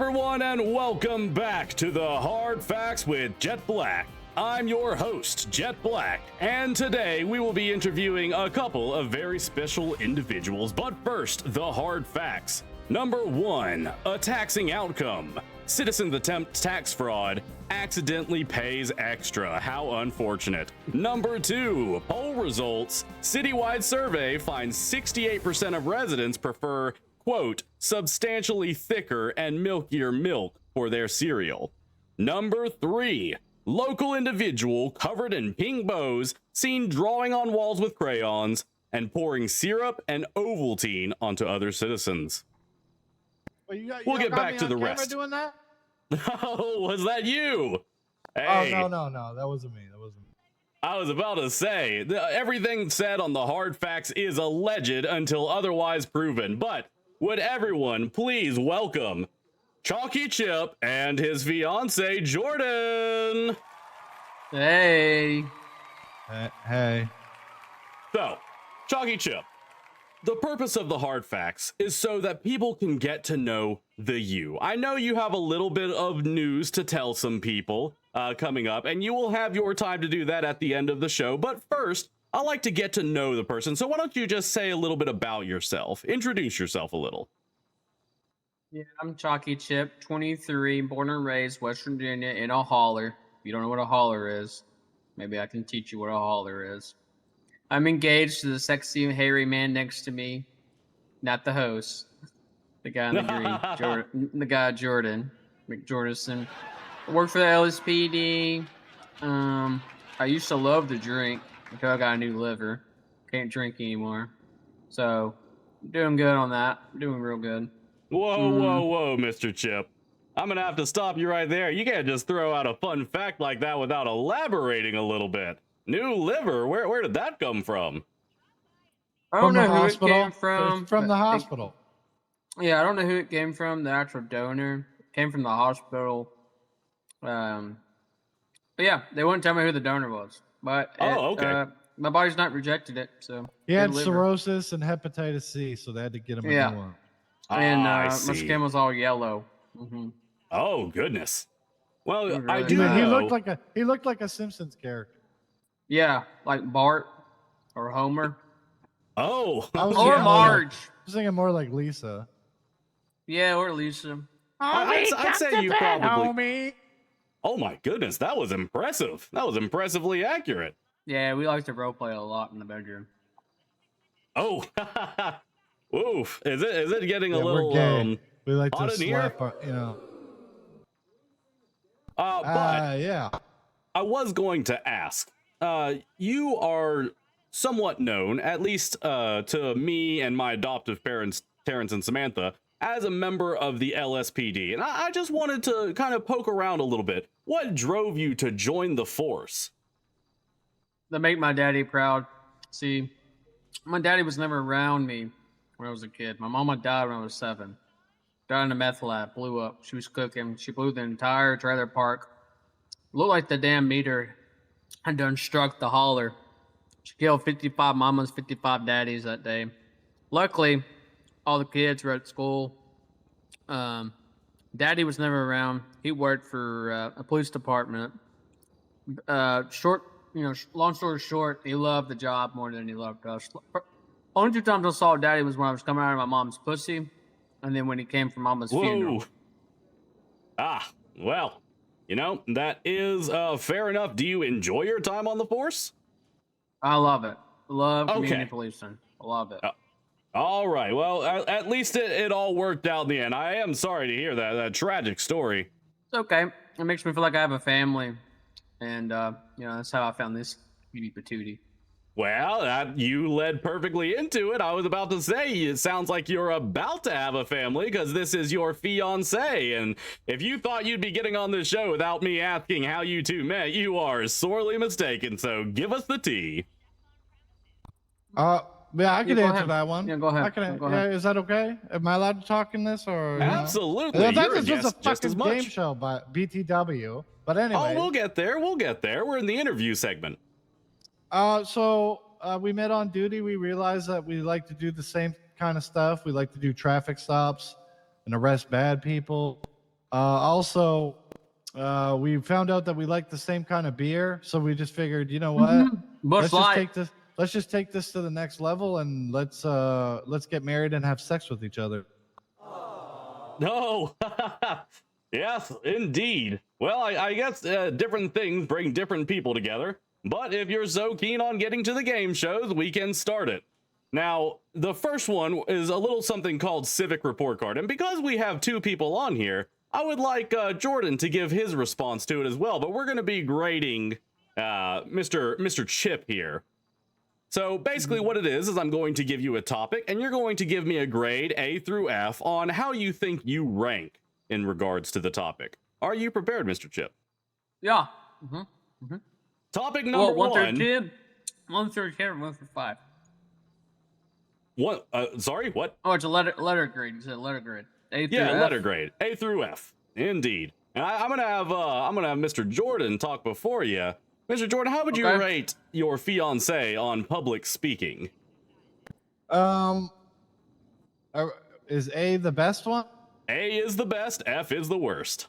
everyone, and welcome back to the Hard Facts with Jet Black. I'm your host, Jet Black, and today we will be interviewing a couple of very special individuals. But first, the hard facts. Number 1, a taxing outcome. Citizens attempt tax fraud, accidentally pays extra. How unfortunate. Number 2, poll results. Citywide survey finds 68% of residents prefer, quote, substantially thicker and milkier milk for their cereal. Number 3, local individual covered in pink bows seen drawing on walls with crayons and pouring syrup and Ovaltine onto other citizens. Well, we'll get back to the rest. Doing that? Oh, was that you? Hey. Oh, no, that wasn't me. I was about to say, everything said on the hard facts is alleged until otherwise proven, but would everyone please welcome Chocky Chip and his fiance, Jordan. Hey. Hey. So, Chocky Chip, the purpose of the hard facts is so that people can get to know the you. I know you have a little bit of news to tell some people coming up, and you will have your time to do that at the end of the show. But first, I like to get to know the person. So why don't you just say a little bit about yourself? Introduce yourself a little. Yeah, I'm Chocky Chip, 23, born and raised West Virginia in a holler. If you don't know what a holler is, maybe I can teach you what a holler is. I'm engaged to the sexy, hairy man next to me. Not the host. The guy in the green. Jordan McJordison. I work for the LSPD. I used to love to drink until I got a new liver. Can't drink anymore. So, I'm doing good on that. I'm doing real good. Whoa, Mr. Chip. I'm gonna have to stop you right there. You can't just throw out a fun fact like that without elaborating a little bit. New liver? Where did that come from? I don't know who it came from. From the hospital. Yeah, I don't know who it came from, the actual donor. It came from the hospital. But yeah, they wouldn't tell me who the donor was. But okay. My body's not rejected it, so. He had cirrhosis and hepatitis C, so they had to get him a new one. And my skin was all yellow. Mm-hmm. Oh goodness. Well, Really I do know. He looked like a Simpsons character. Yeah, like Bart or Homer. Oh, or Marge. I was thinking more like Lisa. Yeah, or Lisa. I'd say you probably. Homie. Oh my goodness, that was impressive. That was impressively accurate. Yeah, we like to role play a lot in the bedroom. Oh, oof! Is it getting a little we like to slap, but yeah. I was going to ask. You are somewhat known, at least to me and my adoptive parents, Terrence and Samantha, as a member of the LSPD. And I just wanted to kind of poke around a little bit. What drove you to join the force? To make my daddy proud. See, my daddy was never around me when I was a kid. My mama died when I was 7. Died in a meth lab, blew up. She was cooking. She blew the entire trailer park. Looked like the damn meter had done struck the holler. She killed 55 mamas, 55 daddies that day. Luckily, all the kids were at school. Daddy was never around. He worked for a police department. Long story short, he loved the job more than he loved us. Only 2 times I saw Daddy was when I was coming out of my mom's pussy, and then when he came from Mama's funeral. Well, that is fair enough. Do you enjoy your time on the force? I love it. Love community policing. I love it. All right. Well, at least it all worked out in the end. I am sorry to hear that tragic story. It's okay. It makes me feel like I have a family. And, that's how I found this cutie patootie. Well, you led perfectly into it. I was about to say, it sounds like you're about to have a family because this is your fiance. And if you thought you'd be getting on this show without me asking how you two met, you are sorely mistaken. So give us the tea. Yeah, I can answer that one. Yeah, go ahead. Go ahead. Is that okay? Am I allowed to talk in this or? Absolutely. I thought this was a fucking game show by BTW. But anyway. Oh, we'll get there. We're in the interview segment. So we met on duty. We realized that we like to do the same kind of stuff. We like to do traffic stops and arrest bad people. Also, we found out that we like the same kind of beer, so we just figured, you know what? Bush Light. Let's just take this to the next level, and let's get married and have sex with each other. No. Yes, indeed. Well, I guess different things bring different people together. But if you're so keen on getting to the game shows, we can start it. Now, the first one is a little something called Civic Report Card. And because we have two people on here, I would like Jordan to give his response to it as well. But we're going to be grading Mr. Chip here. So basically what it is I'm going to give you a topic, and you're going to give me a grade A through F on how you think you rank in regards to the topic. Are you prepared, Mr. Chip? Yeah. Topic number one. 1 through 10. 1 through 10, 1 through 5. What? Sorry, what? Oh, it's a letter grade. You said letter grade. A through Yeah, F. letter grade. A through F. Indeed. And I'm gonna have Mr. Jordan talk before you. Mr. Jordan, how would you rate your fiance on public speaking? Is A the best one? A is the best, F is the worst.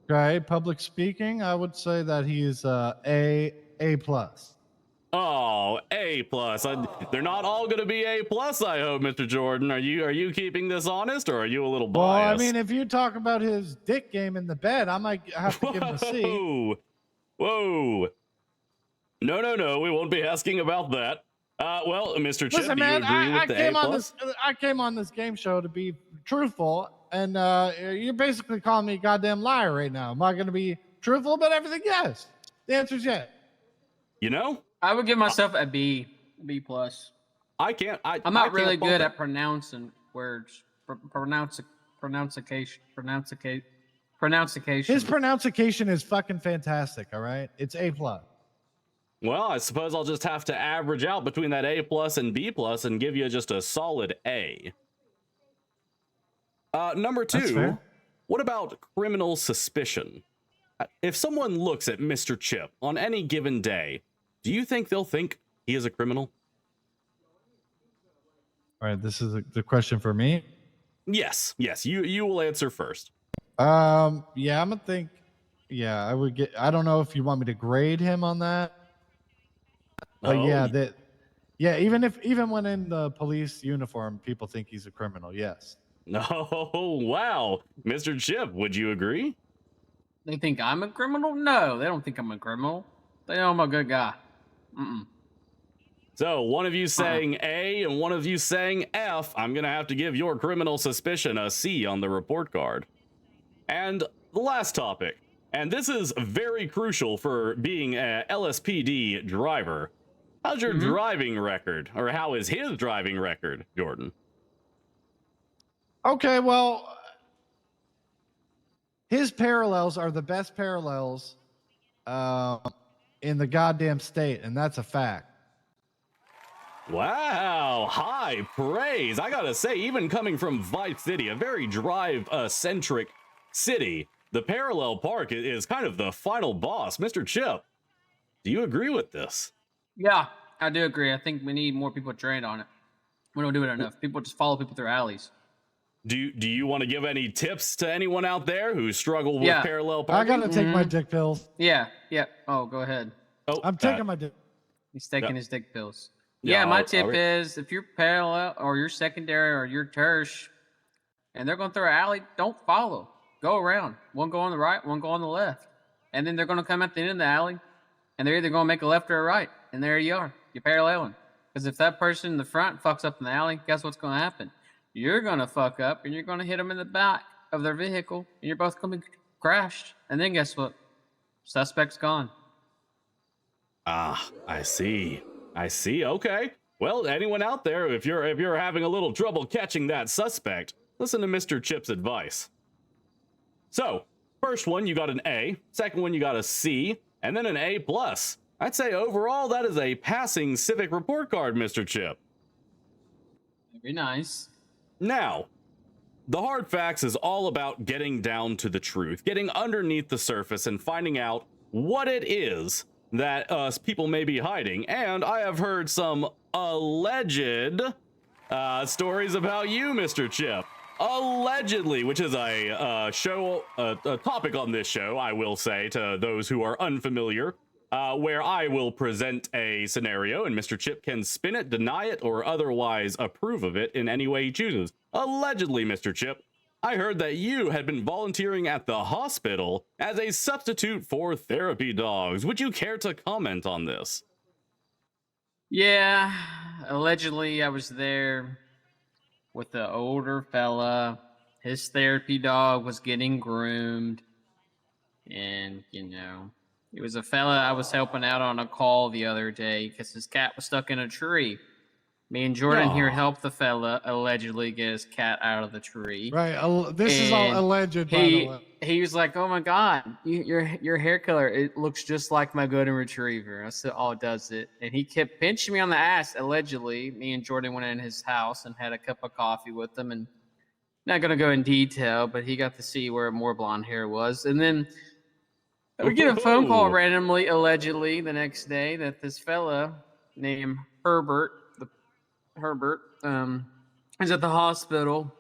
Okay, public speaking, I would say that he's A plus. Oh, A plus. They're not all going to be A plus. I hope, Mr. Jordan. Are you keeping this honest, or are you a little biased? Well, I mean, if you talk about his dick game in the bed, I might have to give him a C. Whoa. No. We won't be asking about that. Well, Mr. Chip, Listen, do you man, agree with the A plus? I came on this game show to be truthful, and you're basically calling me a goddamn liar right now. Am I going to be truthful about everything? Yes. The answer's yes. You know, I would give myself a B plus. I'm not really good at pronouncing words. Pronunciation. His pronunciation is fucking fantastic. All right, it's A plus. Well, I suppose I'll just have to average out between that A plus and B plus and give you just a solid A. Number two, what about criminal suspicion? If someone looks at Mr. Chip on any given day, do you think they'll think he is a criminal? All right, this is the question for me. Yes, you will answer first. Yeah, I'm gonna think. Yeah, I would get. I don't know if you want me to grade him on that. But even when in the police uniform, people think he's a criminal. Yes. Oh, wow. Mr. Chip, would you agree? They think I'm a criminal? No, they don't think I'm a criminal. They know I'm a good guy. So one of you saying A and one of you saying F. I'm going to have to give your criminal suspicion a C on the report card. And the last topic, and this is very crucial for being a LSPD driver. How's your driving record, or how is his driving record, Jordan? Okay, well, his parallels are the best parallels in the goddamn state, and that's a fact. Wow, high praise. I gotta say, even coming from Vice City, a very drive-centric city, the parallel park is kind of the final boss. Mr. Chip, do you agree with this? Yeah, I do agree. I think we need more people trained on it. We don't do it enough. People just follow people through alleys. Do you want to give any tips to anyone out there who struggle with parallel parking? I gotta take my dick pills. Yeah. Oh, go ahead. Oh, I'm taking my dick. He's taking his dick pills. Yeah, my tip is if you're parallel or you're secondary or you're tertiary and they're going through an alley, don't follow. Go around. One go on the right, one go on the left. And then they're going to come at the end of the alley and they're either going to make a left or a right. And there you are. You're paralleling. Because if that person in the front fucks up in the alley, guess what's going to happen? You're going to fuck up and you're going to hit them in the back of their vehicle and you're both going to be crashed. And then guess what? Suspect's gone. Ah, I see. Okay. Well, anyone out there, if you're having a little trouble catching that suspect, listen to Mr. Chip's advice. So, first one, you got an A. Second one, you got a C. And then an A plus. I'd say overall, that is a passing civic report card, Mr. Chip. Very nice. Now, the hard facts is all about getting down to the truth, getting underneath the surface and finding out what it is that people may be hiding. And I have heard some alleged stories about you, Mr. Chip. Allegedly, which is a topic on this show, I will say to those who are unfamiliar, where I will present a scenario and Mr. Chip can spin it, deny it, or otherwise approve of it in any way he chooses. Allegedly, Mr. Chip, I heard that you had been volunteering at the hospital as a substitute for therapy dogs. Would you care to comment on this? Yeah, allegedly I was there with the older fella. His therapy dog was getting groomed, and it was a fella I was helping out on a call the other day because his cat was stuck in a tree. Me and Jordan here Aw. helped the fella allegedly get his cat out of the tree. Right. This is all And alleged, by the way. he was like, "Oh my god, your hair color, it looks just like my golden retriever." I said, "Oh, does it?" And he kept pinching me on the ass. Allegedly, me and Jordan went in his house and had a cup of coffee with him. And not gonna go in detail, but he got to see where more blonde hair was. And then we get a phone call Ooh. randomly, allegedly, the next day that this fella named Herbert, is at the hospital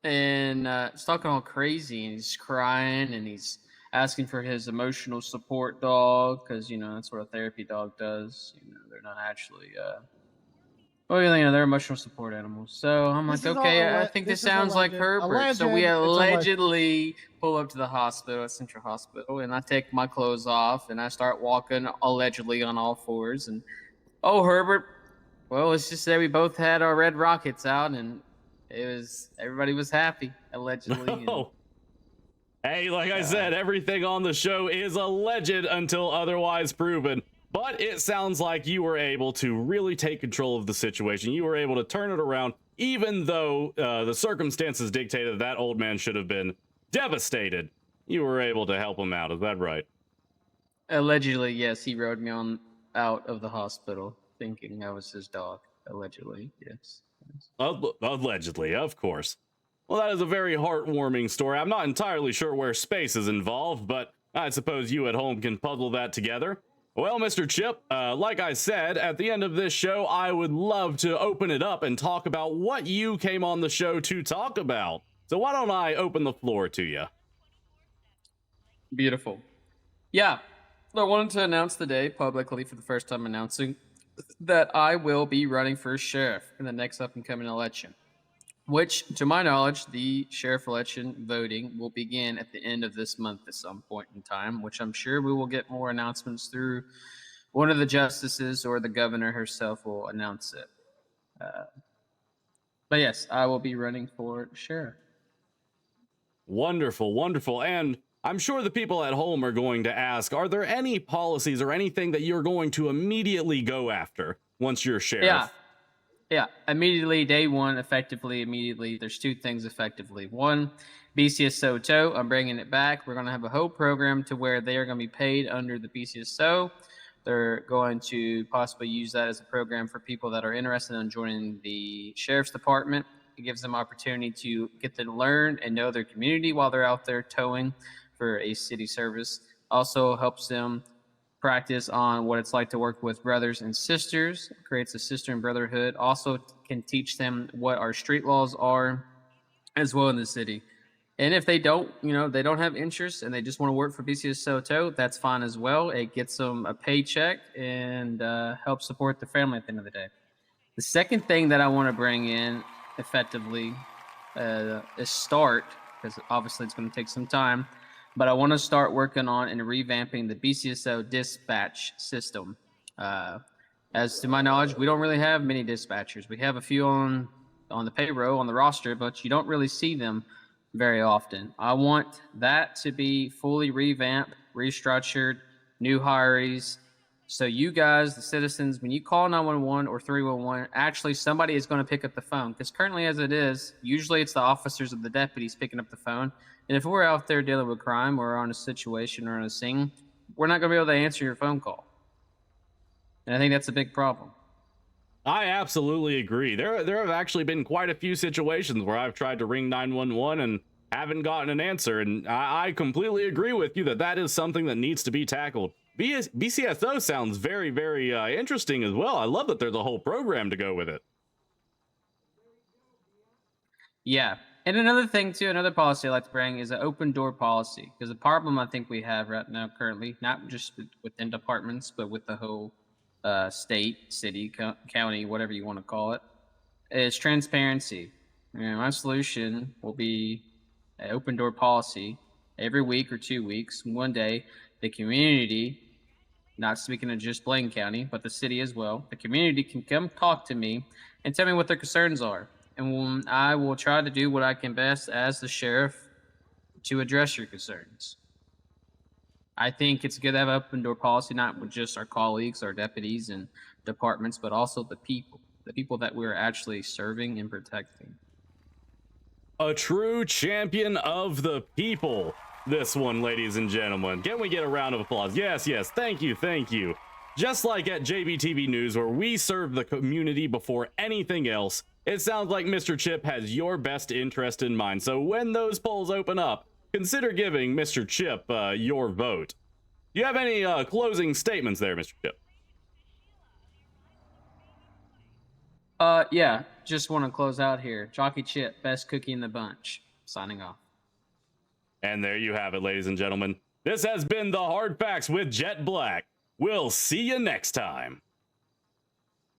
and he's talking all crazy and he's crying and he's asking for his emotional support dog because that's what a therapy dog does. They're not actually they're emotional support animals. So I'm This like, is all okay, I alle- think this this is sounds like alleged. Herbert. So we Alleged, it's alleged. allegedly pull up to the hospital at Central Hospital, and I take my clothes off and I start walking allegedly on all fours. And oh, Herbert, well, let's just say we both had our red rockets out, and everybody was happy allegedly. And Oh. Hey, like I said, everything on the show is alleged until otherwise proven. But it sounds like you were able to really take control of the situation. You were able to turn it around, even though the circumstances dictated that old man should have been devastated. You were able to help him out. Is that right? allegedly, yes, he rode me on out of the hospital thinking I was his dog. Allegedly, yes. Allegedly, of course. Well, that is a very heartwarming story. I'm not entirely sure where space is involved, but I suppose you at home can puzzle that together. Well, Mr. Chip, like I said, at the end of this show, I would love to open it up and talk about what you came on the show to talk about. So why don't I open the floor to you? Beautiful. Yeah. I wanted to announce today publicly for the first time announcing that I will be running for sheriff in the next up and coming election, which, to my knowledge, the sheriff election voting will begin at the end of this month at some point in time, which I'm sure we will get more announcements through one of the justices or the governor herself will announce it. But yes, I will be running for sheriff. Wonderful, wonderful. And I'm sure the people at home are going to ask, are there any policies or anything that you're going to immediately go after once you're sheriff? Yeah, immediately, day one, effectively, immediately. There's two things effectively. One, BCSO tow, I'm bringing it back. We're going to have a whole program to where they are going to be paid under the BCSO. They're going to possibly use that as a program for people that are interested in joining the sheriff's department. It gives them opportunity to get to learn and know their community while they're out there towing for a city service. Also helps them practice on what it's like to work with brothers and sisters, creates a sister and brotherhood. Also can teach them what our street laws are as well in the city. And if they don't, they don't have interest and they just want to work for BCS Tow, that's fine as well. It gets them a paycheck and helps support the family at the end of the day. The second thing that I want to bring in effectively is start, because obviously it's going to take some time, but I want to start working on and revamping the BCSO dispatch system. As to my knowledge, we don't really have many dispatchers. We have a few on the payroll, on the roster, but you don't really see them very often. I want that to be fully revamped, restructured, new hires. So you guys, the citizens, when you call 911 or 311, actually somebody is going to pick up the phone. Because currently as it is, usually it's the officers or the deputies picking up the phone. And if we're out there dealing with crime or on a situation or on a scene, we're not going to be able to answer your phone call. And I think that's a big problem. I absolutely agree. There have actually been quite a few situations where I've tried to ring 911 and haven't gotten an answer, and I completely agree with you that is something that needs to be tackled. BCSO sounds very, very interesting as well. I love that there's a whole program to go with it. Yeah, And another thing too, another policy I like to bring is an open door policy. Because the problem I think we have right now currently, not just within departments, but with the whole state, city, county, whatever you want to call it, is transparency. My solution will be an open door policy every week or 2 weeks. One day, the community, not speaking of just Blaine County, but the city as well, the community can come talk to me and tell me what their concerns are. And I will try to do what I can best as the sheriff to address your concerns. I think it's good to have an open door policy, not with just our colleagues, our deputies, and departments, but also the people that we're actually serving and protecting. A true champion of the people. This one, ladies and gentlemen. Can we get a round of applause? Yes, yes. Thank you, thank you. Just like at JBTV News, where we serve the community before anything else, it sounds like Mr. Chip has your best interest in mind. So when those polls open up, consider giving Mr. Chip your vote. Do you have any closing statements there, Mr. Chip? Yeah, just want to close out here. Chocky Chip, best cookie in the bunch. Signing off. And there you have it, ladies and gentlemen. This has been the Hard Facts with Jett Black. We'll see you next time.